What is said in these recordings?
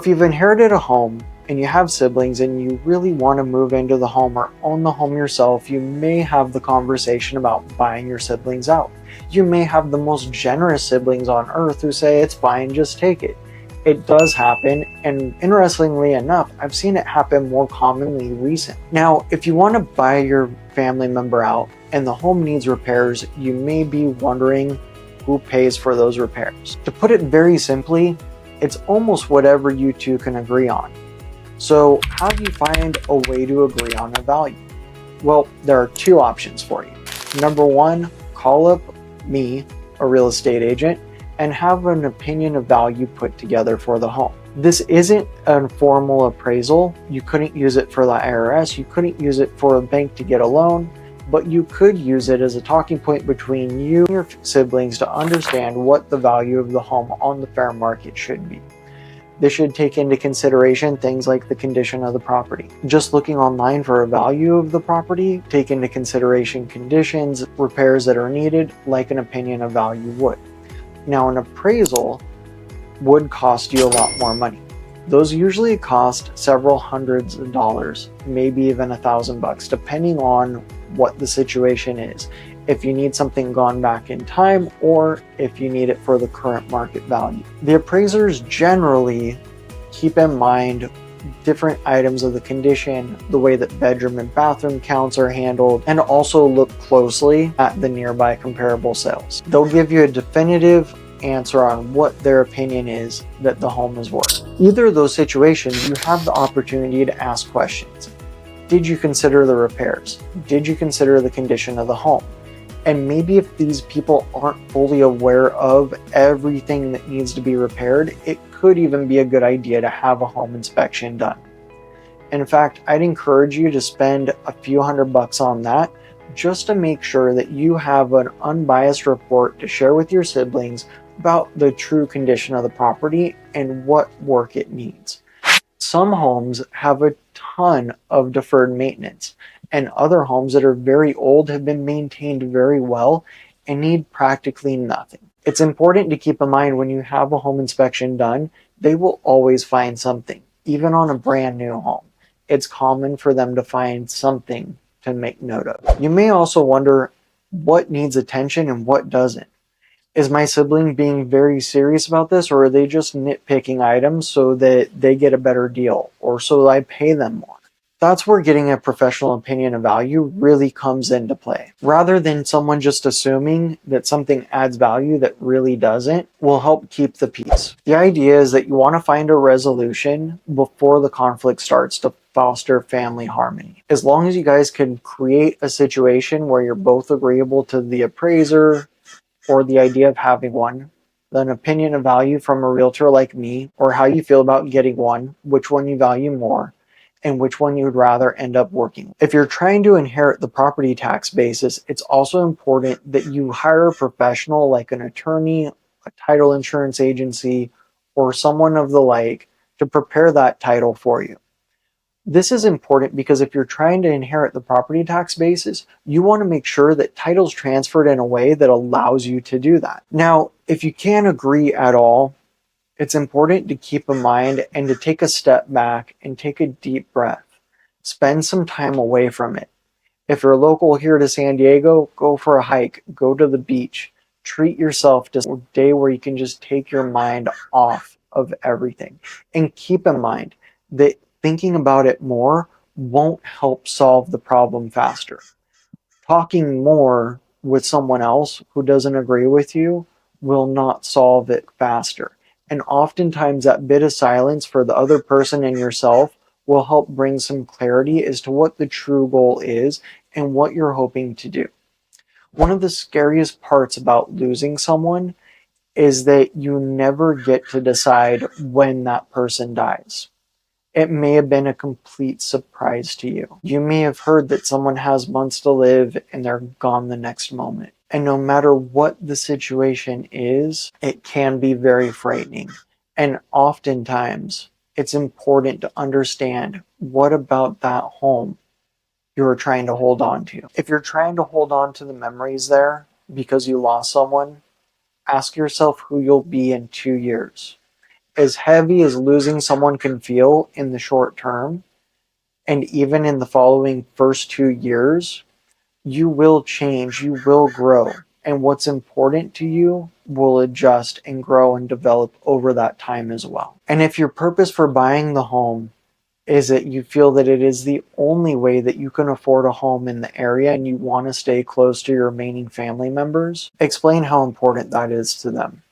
If you've inherited a home and you have siblings and you really want to move into the home or own the home yourself, you may have the conversation about buying your siblings out. You may have the most generous siblings on earth who say, it's fine, just take it. It does happen, and interestingly enough, I've seen it happen more commonly recently. Now, if you want to buy your family member out and the home needs repairs, you may be wondering who pays for those repairs. To put it very simply, it's almost whatever you two can agree on. So how do you find a way to agree on a value? Well, there are two options for you. Number one, call up me, a real estate agent, and have an opinion of value put together for the home. This isn't a formal appraisal. You couldn't use it for the IRS. You couldn't use it for a bank to get a loan, but you could use it as a talking point between you and your siblings to understand what the value of the home on the fair market should be. This should take into consideration things like the condition of the property. Just looking online for a value of the property, take into consideration conditions, repairs that are needed, like an opinion of value would. Now, an appraisal would cost you a lot more money. Those usually cost several hundreds of dollars, maybe even $1,000, depending on what the situation is. If you need something gone back in time or if you need it for the current market value. The appraisers generally keep in mind different items of the condition, the way that bedroom and bathroom counts are handled, and also look closely at the nearby comparable sales. They'll give you a definitive answer on what their opinion is that the home is worth. Either of those situations, you have the opportunity to ask questions. Did you consider the repairs? Did you consider the condition of the home? And maybe if these people aren't fully aware of everything that needs to be repaired, it could even be a good idea to have a home inspection done. In fact, I'd encourage you to spend a few $100 on that just to make sure that you have an unbiased report to share with your siblings about the true condition of the property and what work it needs. Some homes have a ton of deferred maintenance, and other homes that are very old have been maintained very well and need practically nothing. It's important to keep in mind when you have a home inspection done, they will always find something, even on a brand new home. It's common for them to find something to make note of. You may also wonder what needs attention and what doesn't. Is my sibling being very serious about this, or are they just nitpicking items so that they get a better deal or so I pay them more? That's where getting a professional opinion of value really comes into play. Rather than someone just assuming that something adds value that really doesn't, will help keep the peace. The idea is that you want to find a resolution before the conflict starts to foster family harmony. As long as you guys can create a situation where you're both agreeable to the appraiser or the idea of having one, an opinion of value from a realtor like me, or how you feel about getting one, which one you value more, and which one you would rather end up working. If you're trying to inherit the property tax basis, it's also important that you hire a professional like an attorney, a title insurance agency, or someone of the like to prepare that title for you. This is important because if you're trying to inherit the property tax basis, you want to make sure that title's transferred in a way that allows you to do that. Now, if you can't agree at all, it's important to keep in mind and to take a step back and take a deep breath. Spend some time away from it. If you're local here to San Diego, go for a hike, go to the beach. Treat yourself to a day where you can just take your mind off of everything. And keep in mind that thinking about it more won't help solve the problem faster. Talking more with someone else who doesn't agree with you will not solve it faster. And oftentimes that bit of silence for the other person and yourself will help bring some clarity as to what the true goal is and what you're hoping to do. One of the scariest parts about losing someone is that you never get to decide when that person dies. It may have been a complete surprise to you. You may have heard that someone has months to live and they're gone the next moment. And no matter what the situation is, it can be very frightening. And oftentimes, it's important to understand what about that home you're trying to hold on to. If you're trying to hold on to the memories there because you lost someone, ask yourself who you'll be in 2 years. As heavy as losing someone can feel in the short term, and even in the following first 2 years, you will change, you will grow. And what's important to you will adjust and grow and develop over that time as well. And if your purpose for buying the home is that you feel that it is the only way that you can afford a home in the area and you want to stay close to your remaining family members, explain how important that is to them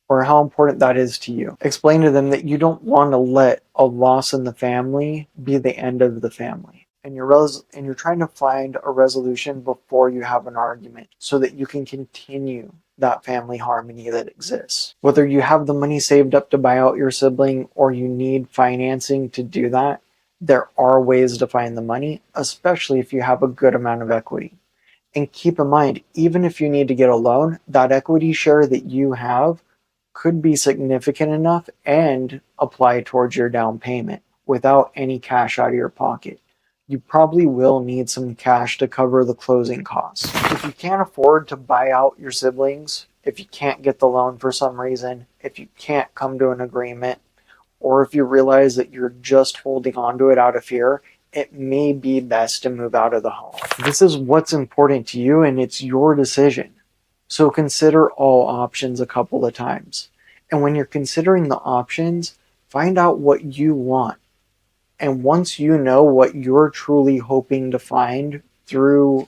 or how important that is to you. Explain to them that you don't want to let a loss in the family be the end of the family. And you're trying to find a resolution before you have an argument so that you can continue that family harmony that exists. Whether you have the money saved up to buy out your sibling or you need financing to do that, there are ways to find the money, especially if you have a good amount of equity. And keep in mind, even if you need to get a loan, that equity share that you have could be significant enough and apply towards your down payment without any cash out of your pocket. You probably will need some cash to cover the closing costs. If you can't afford to buy out your siblings, if you can't get the loan for some reason, if you can't come to an agreement, or if you realize that you're just holding on to it out of fear, it may be best to move out of the home. This is what's important to you and it's your decision. So consider all options a couple of times. And when you're considering the options, find out what you want. And once you know what you're truly hoping to find through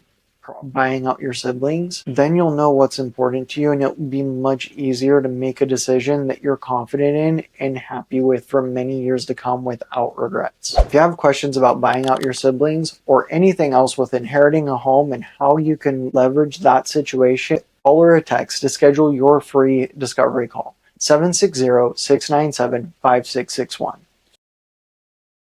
buying out your siblings, then you'll know what's important to you and it'll be much easier to make a decision that you're confident in and happy with for many years to come without regrets. If you have questions about buying out your siblings or anything else with inheriting a home and how you can leverage that situation, call or a text to schedule your free discovery call. 760-697-5661.